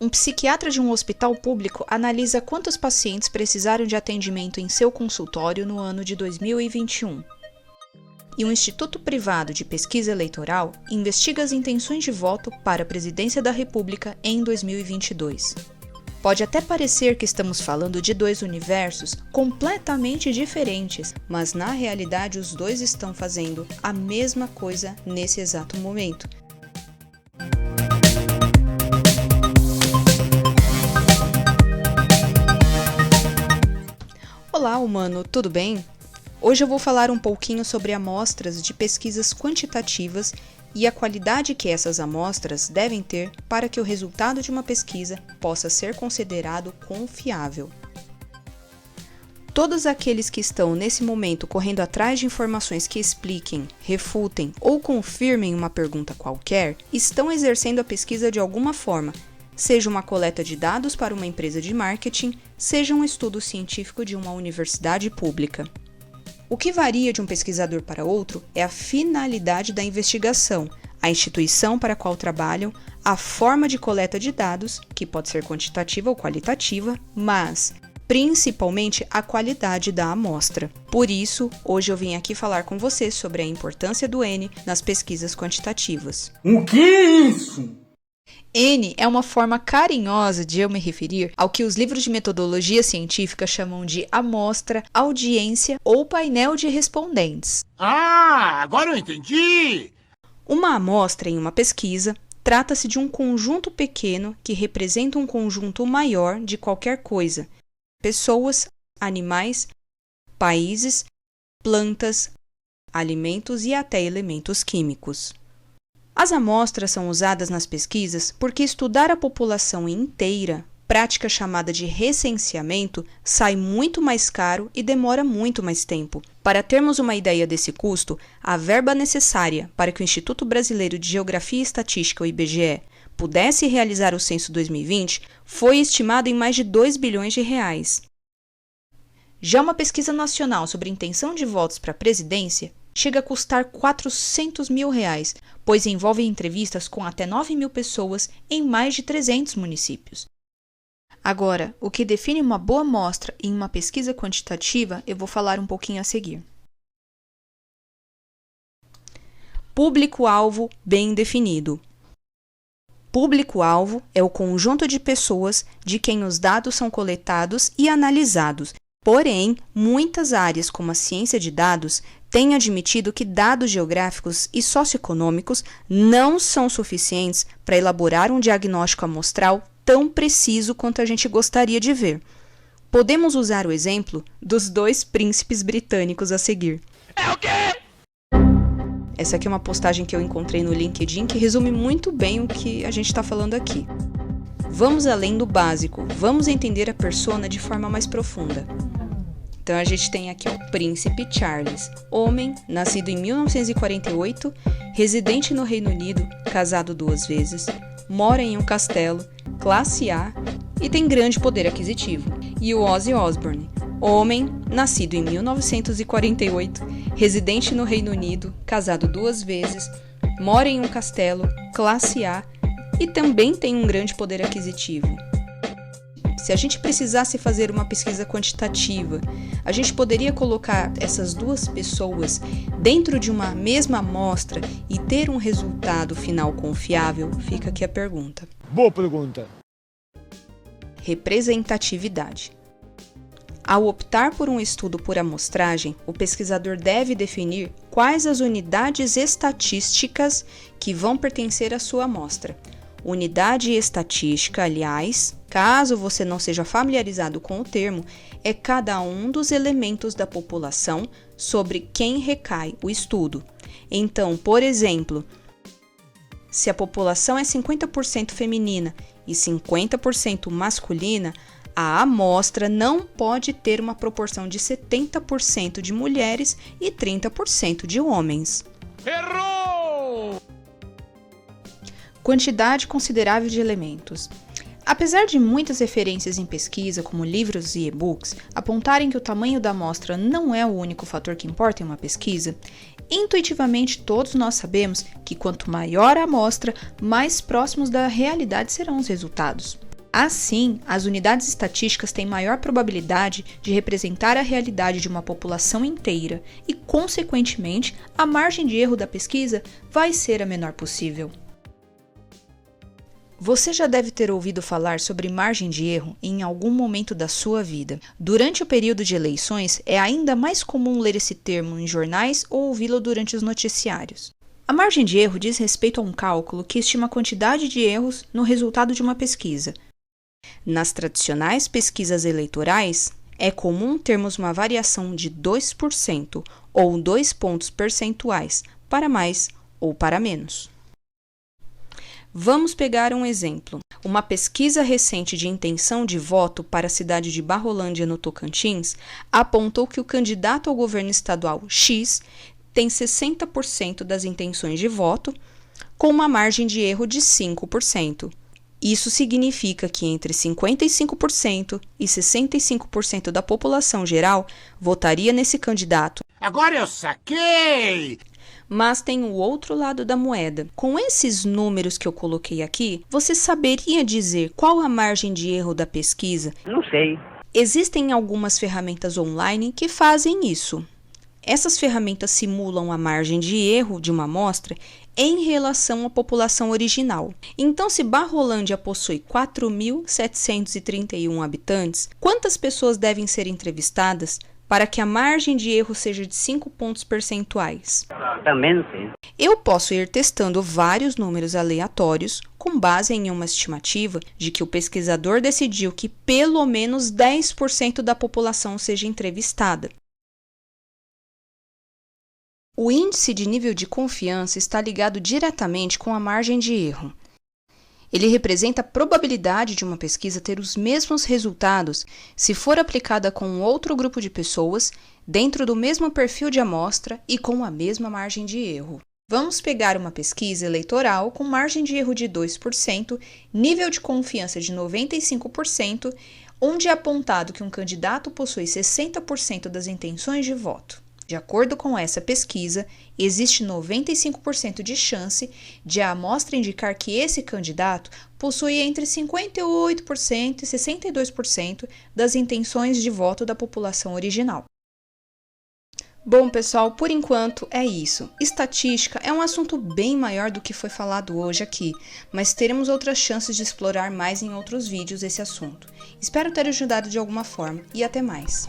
Um psiquiatra de um hospital público analisa quantos pacientes precisaram de atendimento em seu consultório no ano de 2021. E um instituto privado de pesquisa eleitoral investiga as intenções de voto para a presidência da República em 2022. Pode até parecer que estamos falando de dois universos completamente diferentes, mas na realidade os dois estão fazendo a mesma coisa nesse exato momento. Olá, humano, tudo bem? Hoje eu vou falar um pouquinho sobre amostras de pesquisas quantitativas e a qualidade que essas amostras devem ter para que o resultado de uma pesquisa possa ser considerado confiável. Todos aqueles que estão nesse momento correndo atrás de informações que expliquem, refutem ou confirmem uma pergunta qualquer, estão exercendo a pesquisa de alguma forma, seja uma coleta de dados para uma empresa de marketing, seja um estudo científico de uma universidade pública. O que varia de um pesquisador para outro é a finalidade da investigação, a instituição para a qual trabalham, a forma de coleta de dados, que pode ser quantitativa ou qualitativa, mas principalmente a qualidade da amostra. Por isso, hoje eu vim aqui falar com você sobre a importância do N nas pesquisas quantitativas. O que é isso? N é uma forma carinhosa de eu me referir ao que os livros de metodologia científica chamam de amostra, audiência ou painel de respondentes. Ah, agora eu entendi! Uma amostra em uma pesquisa trata-se de um conjunto pequeno que representa um conjunto maior de qualquer coisa: pessoas, animais, países, plantas, alimentos e até elementos químicos. As amostras são usadas nas pesquisas porque estudar a população inteira, prática chamada de recenseamento, sai muito mais caro e demora muito mais tempo. Para termos uma ideia desse custo, a verba necessária para que o Instituto Brasileiro de Geografia e Estatística, o IBGE, pudesse realizar o censo 2020 foi estimada em mais de 2 bilhões de reais. Já uma pesquisa nacional sobre intenção de votos para a presidência chega a custar R$400 mil, pois envolve entrevistas com até 9 mil pessoas em mais de 300 municípios. Agora, o que define uma boa amostra em uma pesquisa quantitativa, eu vou falar um pouquinho a seguir. Público-alvo bem definido. Público-alvo é o conjunto de pessoas de quem os dados são coletados e analisados. Porém, muitas áreas, como a ciência de dados, têm admitido que dados geográficos e socioeconômicos não são suficientes para elaborar um diagnóstico amostral tão preciso quanto a gente gostaria de ver. Podemos usar o exemplo dos 2 príncipes britânicos a seguir. É o quê? Essa aqui é uma postagem que eu encontrei no LinkedIn que resume muito bem o que a gente está falando aqui. Vamos além do básico, vamos entender a persona de forma mais profunda. Então a gente tem aqui o Príncipe Charles, homem, nascido em 1948, residente no Reino Unido, casado 2 vezes, mora em um castelo, classe A e tem grande poder aquisitivo. E o Ozzy Osbourne, homem, nascido em 1948, residente no Reino Unido, casado 2 vezes, mora em um castelo, classe A e também tem um grande poder aquisitivo. Se a gente precisasse fazer uma pesquisa quantitativa, a gente poderia colocar essas 2 pessoas dentro de uma mesma amostra e ter um resultado final confiável? Fica aqui a pergunta. Boa pergunta. Representatividade. Ao optar por um estudo por amostragem, o pesquisador deve definir quais as unidades estatísticas que vão pertencer à sua amostra. Unidade estatística, aliás, caso você não seja familiarizado com o termo, é cada um dos elementos da população sobre quem recai o estudo. Então, por exemplo, se a população é 50% feminina e 50% masculina, a amostra não pode ter uma proporção de 70% de mulheres e 30% de homens. Errou! Quantidade considerável de elementos. Apesar de muitas referências em pesquisa, como livros e e-books, apontarem que o tamanho da amostra não é o único fator que importa em uma pesquisa, intuitivamente todos nós sabemos que quanto maior a amostra, mais próximos da realidade serão os resultados. Assim, as unidades estatísticas têm maior probabilidade de representar a realidade de uma população inteira e, consequentemente, a margem de erro da pesquisa vai ser a menor possível. Você já deve ter ouvido falar sobre margem de erro em algum momento da sua vida. Durante o período de eleições, é ainda mais comum ler esse termo em jornais ou ouvi-lo durante os noticiários. A margem de erro diz respeito a um cálculo que estima a quantidade de erros no resultado de uma pesquisa. Nas tradicionais pesquisas eleitorais, é comum termos uma variação de 2% ou 2 pontos percentuais para mais ou para menos. Vamos pegar um exemplo. Uma pesquisa recente de intenção de voto para a cidade de Barrolândia, no Tocantins, apontou que o candidato ao governo estadual X tem 60% das intenções de voto, com uma margem de erro de 5%. Isso significa que entre 55% e 65% da população geral votaria nesse candidato. Agora eu saquei! Mas tem o outro lado da moeda. Com esses números que eu coloquei aqui, você saberia dizer qual a margem de erro da pesquisa? Não sei. Existem algumas ferramentas online que fazem isso. Essas ferramentas simulam a margem de erro de uma amostra em relação à população original. Então, se Barrolândia possui 4.731 habitantes, quantas pessoas devem ser entrevistadas para que a margem de erro seja de 5 pontos percentuais? Também não sei. Eu posso ir testando vários números aleatórios com base em uma estimativa de que o pesquisador decidiu que pelo menos 10% da população seja entrevistada. O índice de nível de confiança está ligado diretamente com a margem de erro. Ele representa a probabilidade de uma pesquisa ter os mesmos resultados se for aplicada com outro grupo de pessoas, dentro do mesmo perfil de amostra e com a mesma margem de erro. Vamos pegar uma pesquisa eleitoral com margem de erro de 2%, nível de confiança de 95%, onde é apontado que um candidato possui 60% das intenções de voto. De acordo com essa pesquisa, existe 95% de chance de a amostra indicar que esse candidato possui entre 58% e 62% das intenções de voto da população original. Bom, pessoal, por enquanto é isso. Estatística é um assunto bem maior do que foi falado hoje aqui, mas teremos outras chances de explorar mais em outros vídeos esse assunto. Espero ter ajudado de alguma forma e até mais.